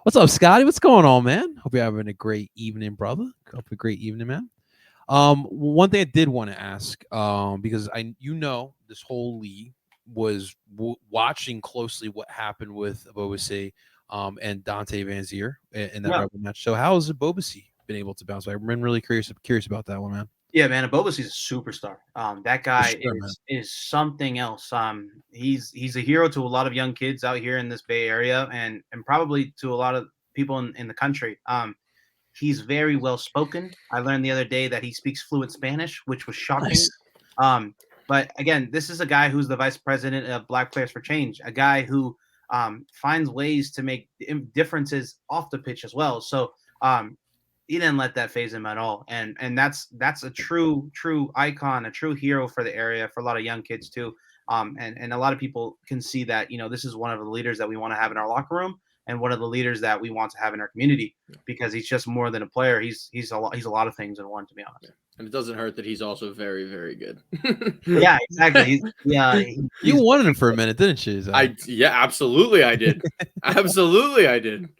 What's up, Scotty? What's going on, man? Hope you're having a great evening, brother. Hope a great evening, man. One thing I did want to ask, because this whole league was watching closely what happened with Bobasi and Dante Van Zier in that rubber match. So how has Bobasi been able to bounce back? I've been really curious about that one, man. Yeah, man, Bobasi's a superstar. That guy is something else. He's a hero to a lot of young kids out here in this Bay Area, and probably to a lot of people in the country. He's very well spoken. I learned the other day that he speaks fluent Spanish, which was shocking. Nice. But again, this is a guy who's the vice president of Black Players for Change, a guy who finds ways to make differences off the pitch as well. So he didn't let that phase him at all. And that's a true icon, a true hero for the area, for a lot of young kids too. And a lot of people can see that, this is one of the leaders that we want to have in our locker room and one of the leaders that we want to have in our community because he's just more than a player. He's a lot of things in one, to be honest. Yeah. And it doesn't hurt that he's also very, very good. Yeah, exactly. You wanted him for a minute, didn't you, Zach? Absolutely I did. Absolutely I did.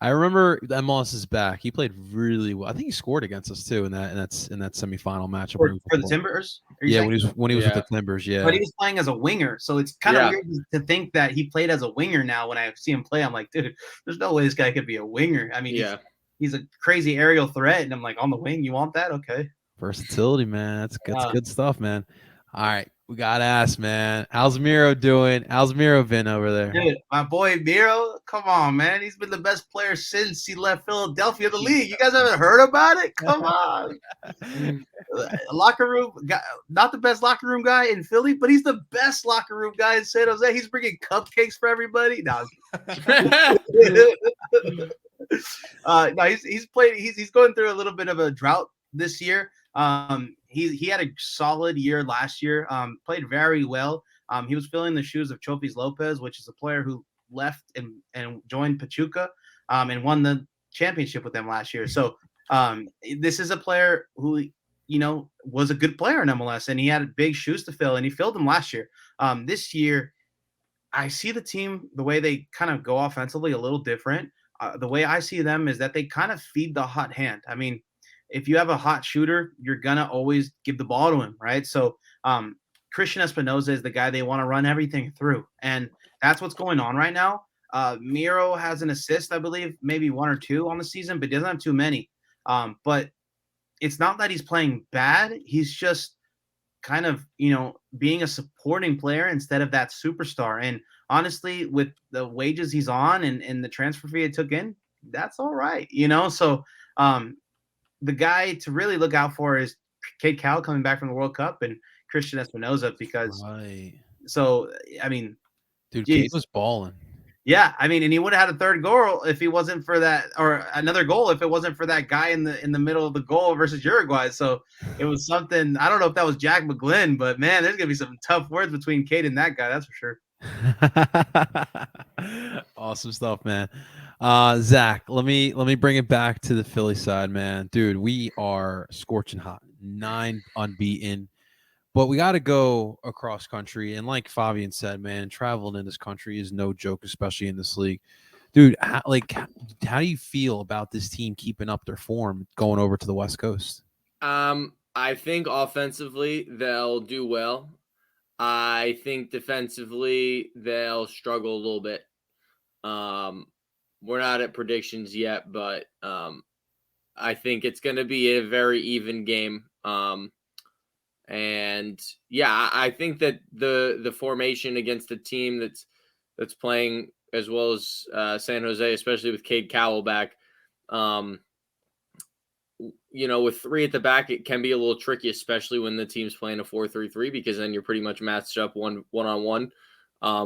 I remember the MLS is back. He played really well. I think he scored against us too in that semifinal matchup for the Timbers. Yeah, when he was with the Timbers. Yeah, but he was playing as a winger, so it's kind of weird to think that he played as a winger. Now, when I see him play, I'm like, dude, there's no way this guy could be a winger. I mean, he's a crazy aerial threat, and I'm like, on the wing, you want that? Okay, versatility, man. That's good stuff, man. All right, we gotta ask, man. How's Miro doing? How's Miro been over there? Dude, my boy Miro, come on, man. He's been the best player since he left Philadelphia, the league. You guys haven't heard about it? Come on. Locker room guy, not the best locker room guy in Philly, but he's the best locker room guy in San Jose. He's bringing cupcakes for everybody. No, he's played. He's going through a little bit of a drought this year. He had a solid year last year. Played very well. He was filling the shoes of Chofis Lopez, which is a player who left and joined Pachuca, and won the championship with them last year. So this is a player who was a good player in MLS, and he had big shoes to fill, and he filled them last year. This year, I see the team, the way they kind of go offensively, a little different. The way I see them is that they kind of feed the hot hand. I mean, if you have a hot shooter, you're going to always give the ball to him, right? So Christian Espinoza is the guy they want to run everything through. And that's what's going on right now. Miro has an assist, I believe, maybe 1 or 2 on the season, but he doesn't have too many. But it's not that he's playing bad. He's just kind of, being a supporting player instead of that superstar. And honestly, with the wages he's on and the transfer fee it took in, that's all right, So the guy to really look out for is Cade Cowell coming back from the World Cup and Christian Espinoza because so, I mean, dude, Cade was balling. Yeah, I mean, and he would have had a third goal if he wasn't for that, or another goal if it wasn't for that guy in the middle of the goal versus Uruguay. So it was something. I don't know if that was Jack McGlynn, but man, there's gonna be some tough words between Cade and that guy. That's for sure. Awesome stuff, man. Zach, let me bring it back to the Philly side, man. Dude, we are scorching hot, 9 unbeaten. But we got to go across country. And like Favian said, man, traveling in this country is no joke, especially in this league. Dude, how do you feel about this team keeping up their form going over to the West Coast? I think offensively they'll do well. I think defensively they'll struggle a little bit. We're not at predictions yet, but I think it's going to be a very even game. And yeah, I think that the formation against a team that's playing as well as San Jose, especially with Cade Cowell back, with 3 at the back, it can be a little tricky, especially when the team's playing a 4-3-3, because then you're pretty much matched up one-on-one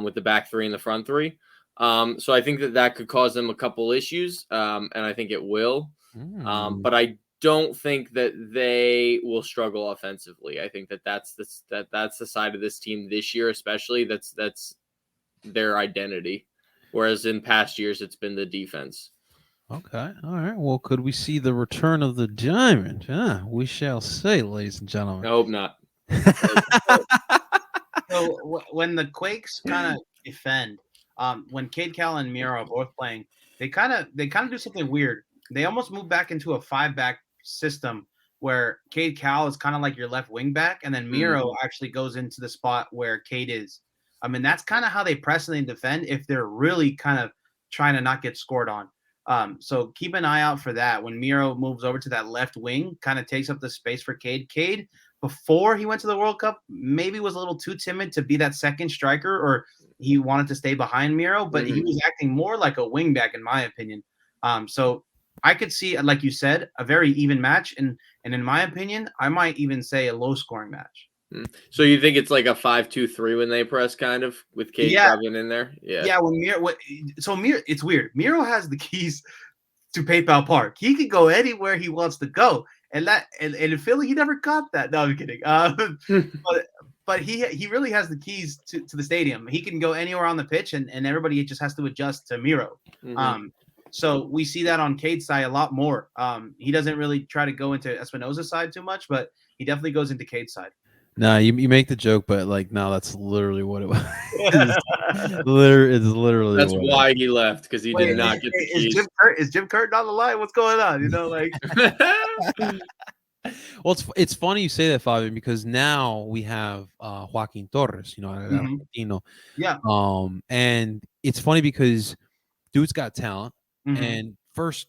with the back 3 and the front 3. So I think that could cause them a couple issues, and I think it will. But I don't think that they will struggle offensively. I think that's the side of this team this year, especially that's their identity. Whereas in past years, it's been the defense. Okay. All right. Well, could we see the return of the diamond? We shall see, ladies and gentlemen. I hope not. So when the Quakes kind of defend, when Cade Cowell and Miro are both playing, they kind of do something weird. They almost move back into a 5-back system where Cade Cowell is kind of like your left wing back, and then Miro actually goes into the spot where Cade is. I mean, that's kind of how they press and they defend if they're really kind of trying to not get scored on. So keep an eye out for that. When Miro moves over to that left wing, kind of takes up the space for Cade. Cade, before he went to the World Cup, maybe was a little too timid to be that second striker, or he wanted to stay behind Miro, but he was acting more like a wing back, in my opinion. So I could see, like you said, a very even match. And in my opinion, I might even say a low-scoring match. So you think it's like a 5-2-3 when they press, kind of, with Cade Cowell in there? Yeah. When Miro, it's weird. Miro has the keys to PayPal Park. He can go anywhere he wants to go. And in Philly, he never caught that. No, I'm kidding. But but he really has the keys to the stadium. He can go anywhere on the pitch, and everybody just has to adjust to Miro. So we see that on Cade's side a lot more. He doesn't really try to go into Espinosa's side too much, but he definitely goes into Cade's side. No, you make the joke, but like, no, that's literally what it was. It's literally. That's what why he left, because he did not get the keys. Is Jim Curtin on the line? What's going on? You know, like. Well, it's funny you say that, Fabian, because now we have Joaquin Torres, Argentino. Yeah. And it's funny because dude's got talent, Mhm. and first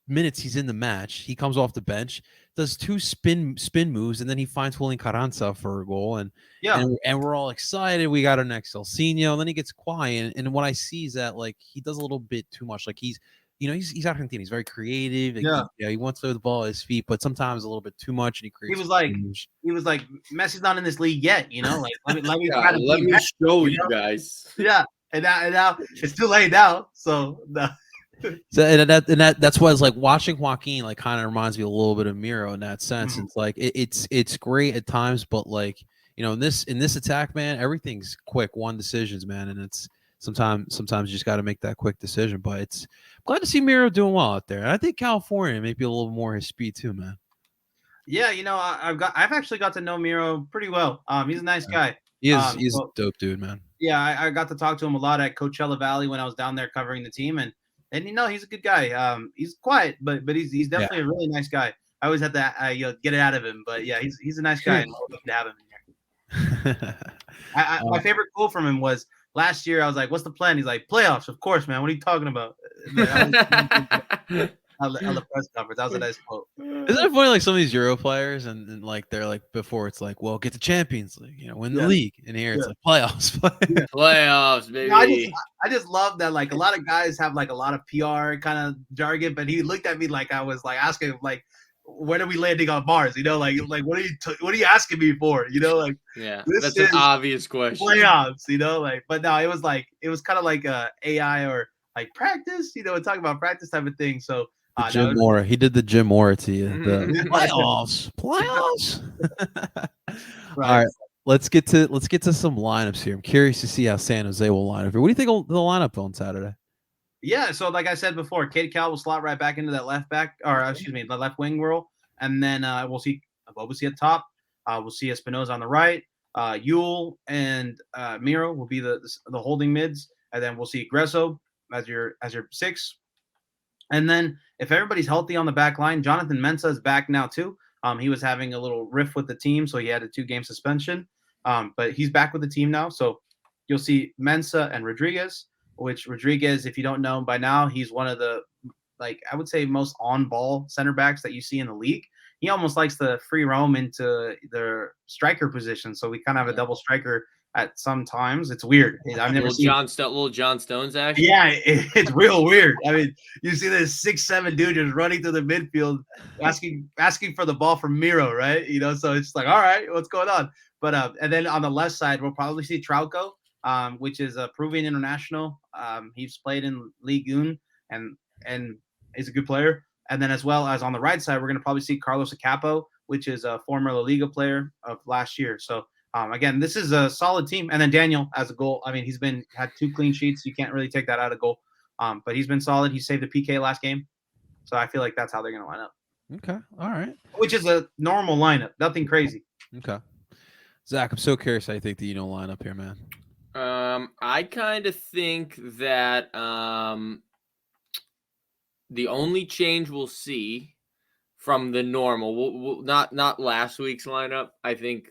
minutes he's in the match, he comes off the bench, does 2 spin moves, and then he finds Julian Carranza for a goal, and we're all excited. We got our next Elsinho, and then he gets quiet, and what I see is that like he does a little bit too much. Like he's Argentine. He's very creative. Like, he wants to throw the ball at his feet, but sometimes a little bit too much, and he creates. He was like, Messi's not in this league yet, you know. Like, let me show you guys. Yeah, and now it's too late now. So no. So and that's why it's like watching Joaquin like kind of reminds me a little bit of Miro in that sense. It's like it's great at times, but like in this attack, man, everything's quick, one decisions, man, and it's sometimes you just got to make that quick decision. But it's glad to see Miro doing well out there, and I think California may be a little more his speed too, man. Yeah, I've actually got to know Miro pretty well. He's a nice guy. He's a dope dude, man. Yeah, I got to talk to him a lot at Coachella Valley when I was down there covering the team, and he's a good guy. He's quiet, but he's definitely a really nice guy. I always have to get it out of him, but yeah, he's a nice guy, and I'm lucky to have him in here. My favorite quote from him was last year. I was like, "What's the plan?" He's like, "Playoffs, of course, man. What are you talking about?" On the press conference, that was a nice quote. Isn't it funny? Like some of these Euro players, and like they're like before, it's like, well, get the Champions League, win the league, and here it's like playoffs, playoffs, baby. I just love that. Like a lot of guys have like a lot of PR kind of jargon, but he looked at me like I was like asking him like, when are we landing on Mars? Like what are you asking me for? Like that's an obvious question. Playoffs, like, but no, it was kind of like AI or like practice, talking about practice type of thing. So. Jim Mora. He did the Jim Mora to you. The playoffs. Right. All right. Let's get to some lineups here. I'm curious to see how San Jose will line up here. What do you think of the lineup on Saturday? Yeah, so like I said before, Cade Cal will slot right back into that left back, or the left wing role, and then we'll see Bobucci at top. We'll see Espinosa on the right. Yule and Miro will be the holding mids, and then we'll see Gresso as your 6. And then if everybody's healthy on the back line, Jonathan Mensah is back now too. He was having a little rift with the team, so he had a 2-game suspension. But he's back with the team now. So you'll see Mensah and Rodriguez, which Rodriguez, if you don't know him by now, he's one of the, like, I would say most on-ball center backs that you see in the league. He almost likes to free roam into their striker position. So we kind of have a double striker at some times. It's weird. I've never seen little John Stones action. Yeah, it's real weird. I mean, you see this 6'7" dude just running through the midfield, asking for the ball from Miro, right? So it's like, all right, what's going on? But and then on the left side, we'll probably see Trauco, which is a Peruvian international. He's played in Ligue 1 and is a good player. And then as well as on the right side, we're going to probably see Carlos Acapo, which is a former La Liga player of last year. So again, this is a solid team. And then Daniel as a goal. I mean, he's had 2 clean sheets. You can't really take that out of goal. But he's been solid. He saved a PK last game. So I feel like that's how they're going to line up. Okay. All right. Which is a normal lineup. Nothing crazy. Okay. Zach, I'm so curious how you think the line up here, man. I kind of think that the only change we'll see from the normal, we'll not last week's lineup. I think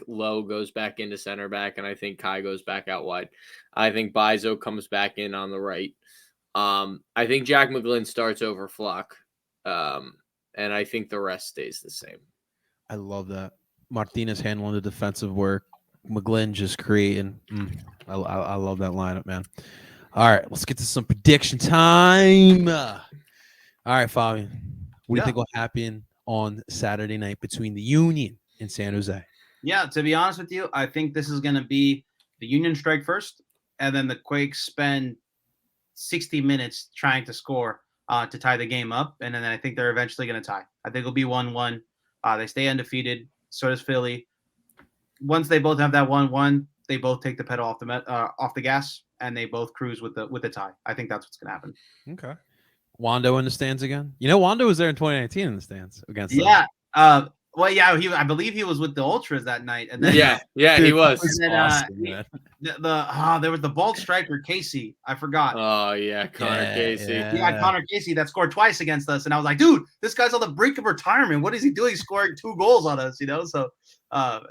Lowe goes back into center back, and I think Kai goes back out wide. I think Bizo comes back in on the right. I think Jack McGlynn starts over Flock, and I think the rest stays the same. I love that. Martinez handling the defensive work. McGlynn just creating. I love that lineup, man. All right, let's get to some prediction time. All right, Fabian. What do you think will happen on Saturday night between the Union and San Jose? Yeah, to be honest with you, I think this is going to be the Union strike first, and then the Quakes spend 60 minutes trying to score to tie the game up, and then I think they're eventually going to tie. I think it'll be 1-1. They stay undefeated. So does Philly. once they both have that 1-1, they both take the pedal off the gas, and they both cruise with the tie. I think that's what's gonna happen. Okay. Wando in the stands again. Wando was there in 2019 in the stands against. Yeah. Well, yeah. I believe he was with the Ultras that night, and then yeah, he was. And then, awesome, man. there was the bald striker Casey. I forgot. Oh yeah, Connor Casey. Yeah, Connor Casey that scored twice against us, and I was like, dude, this guy's on the brink of retirement. What is he doing? Scoring 2 goals on us, So,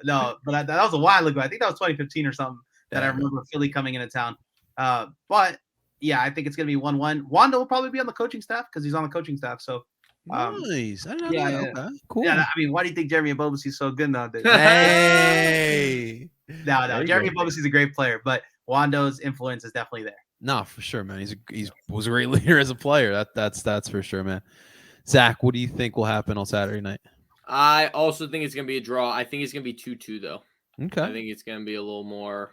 no, but that was a while ago. I think that was 2015 or something that I remember Philly coming into town. But yeah, I think it's gonna be 1-1. Wando will probably be on the coaching staff because he's on the coaching staff. So. Nice. I didn't know that. Okay, cool. Yeah, I mean, why do you think Jeremy Ebobisi's so good nowadays? Hey. No. Jeremy Ebobisi's a great player, but Wando's influence is definitely there. No, for sure, man. He was a great leader as a player. That's for sure, man. Zach, what do you think will happen on Saturday night? I also think it's gonna be a draw. I think it's gonna be 2-2 though. Okay. I think it's gonna be a little more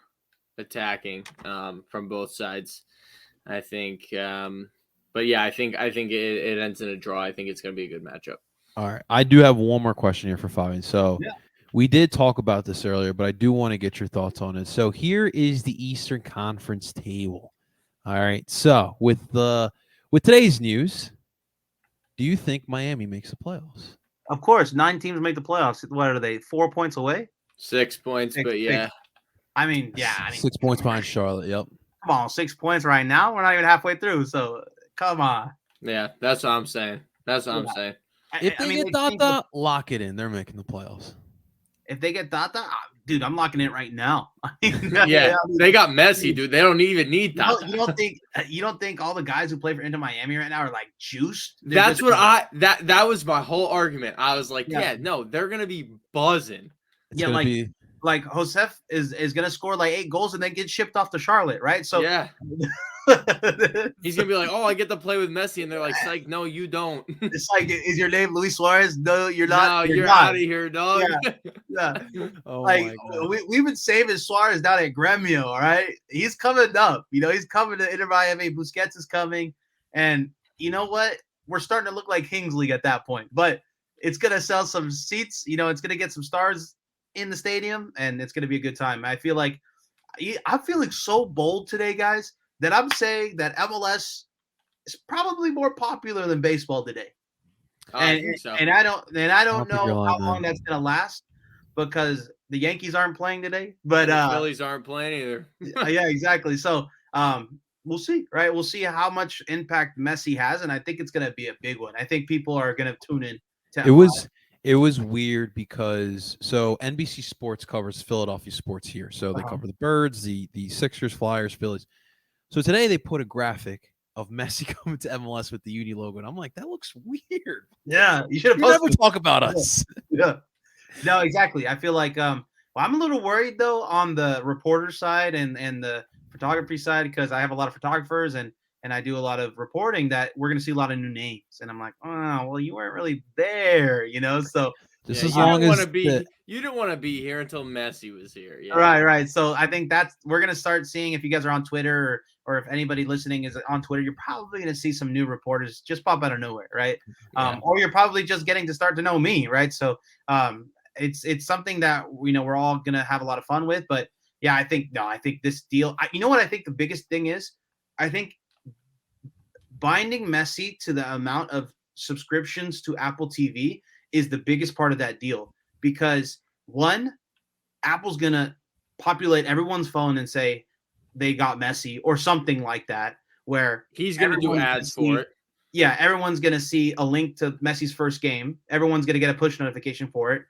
attacking from both sides. I think. But yeah, I think it ends in a draw. I think it's going to be a good matchup. All right. I do have one more question here for Favian. So we did talk about this earlier, but I do want to get your thoughts on it. So here is the Eastern Conference table. All right. So with today's news, do you think Miami makes the playoffs? Of course, 9 teams make the playoffs. What are they? 4 points away? 6 points, but yeah. I mean, 6 points behind Charlotte. Yep. Come on, 6 points right now. We're not even halfway through. So come on. Yeah, that's what I'm saying. I'm saying. If they get Dada, lock it in. They're making the playoffs. If they get Dada, dude, I'm locking it right now. Yeah, they got Messi, dude. They don't even need Dada. You don't think all the guys who play for Inter Miami right now are like juiced? That's what that was my whole argument. I was like, no, they're gonna be buzzing. Like Josef is gonna score like 8 goals and then get shipped off to Charlotte, right? So yeah. He's gonna be like, "Oh, I get to play with Messi," and they're like, "Psych, no, you don't." It's like, is your name Luis Suarez? No, you're not. No, you're out of here, dog. Yeah. Oh like we've been saving Suarez down at Gremio, all right? He's coming up. He's coming to Inter Miami. Busquets is coming, and you know what? We're starting to look like Kings League at that point. But it's gonna sell some seats. It's gonna get some stars in the stadium, and it's gonna be a good time. I'm feeling so bold today, guys, that I'm saying that MLS is probably more popular than baseball today. I think so. And I don't know how long that's gonna last because the Yankees aren't playing today, but the Phillies aren't playing either. Yeah, exactly. So we'll see, right? We'll see how much impact Messi has, and I think it's gonna be a big one. I think people are gonna tune in to MLS. It was weird because NBC Sports covers Philadelphia sports here. So they cover the Birds, the Sixers, Flyers, Phillies. So today they put a graphic of Messi coming to MLS with the Uni logo, and I'm like, that looks weird. Yeah, you should have never talk about us. Yeah, no, exactly. I feel like I'm a little worried though on the reporter side and the photography side because I have a lot of photographers and I do a lot of reporting that we're going to see a lot of new names, and I'm like, oh, well, you weren't really there, So Just as long as you didn't want to be here until Messi was here. Yeah. Right. So I think we're going to start seeing, if you guys are on Twitter or if anybody listening is on Twitter, you're probably going to see some new reporters just pop out of nowhere, right? Yeah. Or you're probably just getting to start to know me, right? So it's something that we're all going to have a lot of fun with. But yeah, I think this deal. You know what I think the biggest thing is? I think binding Messi to the amount of subscriptions to Apple TV is the biggest part of that deal, because one, Apple's gonna populate everyone's phone and say they got Messi or something like that, where he's gonna do ads for it. Yeah, everyone's gonna see a link to Messi's first game. Everyone's gonna get a push notification for it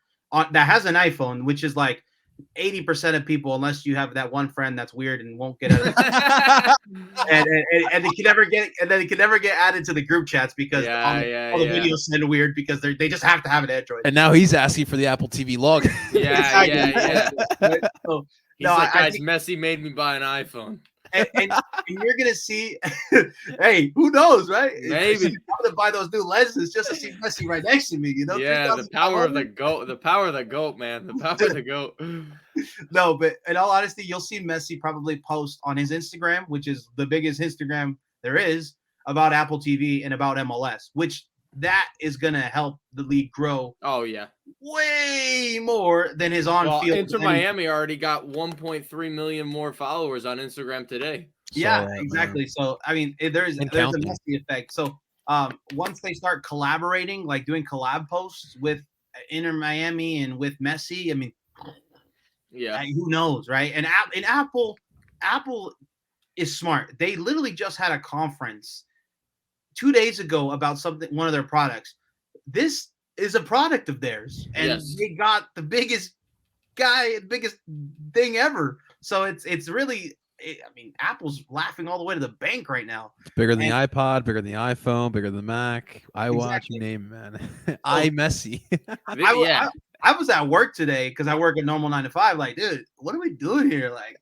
that has an iPhone, which is like 80% of people, unless you have that one friend that's weird and won't get it, and they can never get added to the group chats because all the videos send weird because they just have to have an Android. And now he's asking for the Apple TV log. Yeah. So, he's like, guys, Messi made me buy an iPhone. And you're gonna see, hey, who knows, right? Maybe I'm gonna buy those new lenses just to see Messi right next to me. Yeah, the power of the goat, man, the power of the goat. No, but in all honesty, you'll see Messi probably post on his Instagram, which is the biggest Instagram there is, about Apple TV and about MLS, which that is going to help the league grow Oh yeah. way more than his on-field. Well, Inter Miami already got 1.3 million more followers on Instagram today. Yeah, exactly. So I mean, there's a Messi effect. So once they start collaborating, like doing collab posts with Inter Miami and with Messi, I mean, yeah, who knows, right? And Apple is smart. They literally just had a conference 2 days ago about one of their products. This is a product of theirs, and they got the biggest thing ever. So it's really, I mean, Apple's laughing all the way to the bank right now. It's bigger than the iPod, bigger than the iPhone, bigger than the Mac, iWatch, you name it, man. Messi. I was at work today because I work a normal 9 to 5. Like, dude, what are we doing here? Like,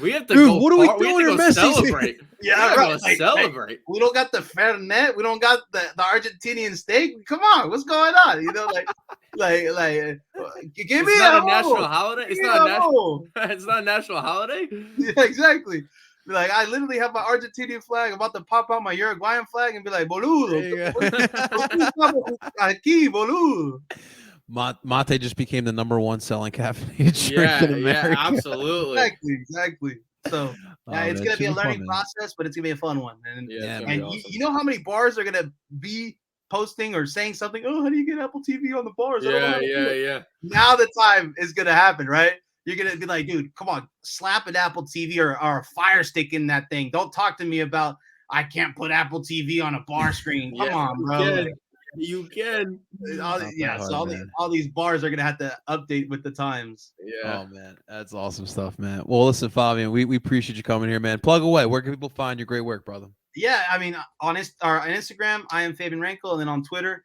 we have to go. What are we doing here, Messi? Celebrate. Yeah, right. Celebrate. We don't got the Fernet. We don't got the Argentinian steak. Come on, what's going on? You know, give me a national holiday. It's not a national. It's not a national holiday. Yeah, exactly. Like, I literally have my Argentinian flag. I'm about to pop out my Uruguayan flag and be like, boludo. Aquí, boludo. Mate just became the #1 selling caffeinated drink in America. Yeah, absolutely. Exactly. So it's going to be a learning process, but it's going to be a fun one. And, awesome. You know how many bars are going to be posting or saying something? Oh, how do you get Apple TV on the bars? Yeah. Now the time is going to happen, right? You're going to be like, dude, come on, slap an Apple TV or a Fire Stick in that thing. Don't talk to me about I can't put Apple TV on a bar screen. Come on, bro. You can. All these bars are going to have to update with the times. Yeah. Oh, man. That's awesome stuff, man. Well, listen, Favian, we appreciate you coming here, man. Plug away. Where can people find your great work, brother? Yeah, I mean, on Instagram, I am Favian Renkel. And then on Twitter,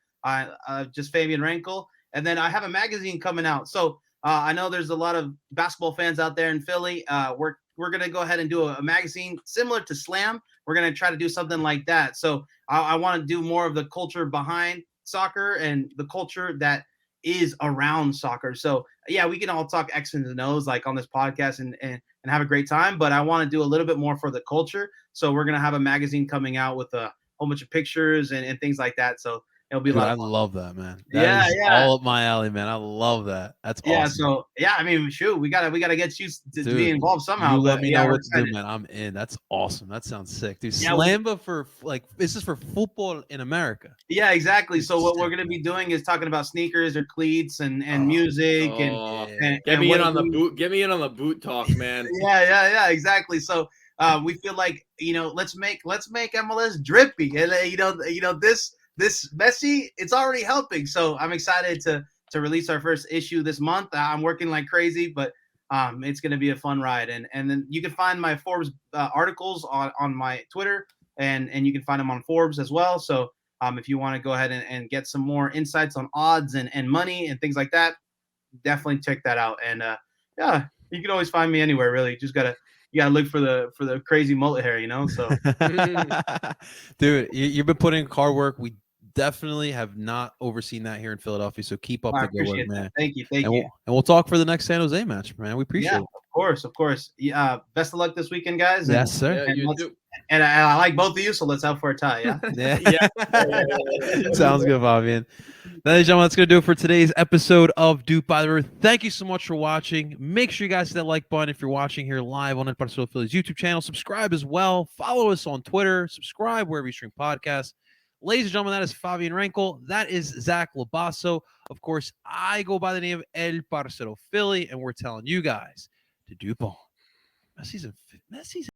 just Favian Renkel. And then I have a magazine coming out. So I know there's a lot of basketball fans out there in Philly. We're going to go ahead and do a magazine similar to Slam. We're going to try to do something like that. So I want to do more of the culture behind soccer and the culture that is around soccer. So, yeah, we can all talk X's and O's like on this podcast and have a great time. But I want to do a little bit more for the culture. So we're going to have a magazine coming out with a whole bunch of pictures and things like that. So it'll be a lot of fun. I love that, man. That is all up my alley, man. I love that. That's awesome. Yeah, so I mean, shoot, we gotta get you to be involved somehow. You let me know what to do, man. I'm in. That's awesome. That sounds sick, dude. Slamba for this is for football in America. Yeah, exactly. So what we're gonna be doing is talking about sneakers or cleats and music and get me in on the boot. Get me in on the boot talk, man. yeah, exactly. So we feel like, let's make MLS drippy, and this Messi, it's already helping. So I'm excited to release our first issue this month. I'm working like crazy, but it's going to be a fun ride. And then you can find my Forbes articles on my Twitter, and you can find them on Forbes as well. So if you want to go ahead and get some more insights on odds and money and things like that, definitely check that out. And you can always find me anywhere, really. You gotta look for the crazy mullet hair, So dude, you've been putting in hard work. We definitely have not overseen that here in Philadelphia. So keep up the good work, man. Thank you. And we'll talk for the next San Jose match, man. We appreciate it. Of course. Yeah. Best of luck this weekend, guys. Yes, sir. And I like both of you, so let's out for a tie. Yeah. Sounds good, Favian. Ladies and gentlemen, that's going to do it for today's episode of Dupe by the River. Thank you so much for watching. Make sure you guys hit that like button if you're watching here live on Barcelona Philly's YouTube channel. Subscribe as well. Follow us on Twitter. Subscribe wherever you stream podcasts. Ladies and gentlemen, that is Favian Renkel. That is Zach Labasso. Of course, I go by the name of El Parcero Philly, and we're telling you guys to dupe on. Messi's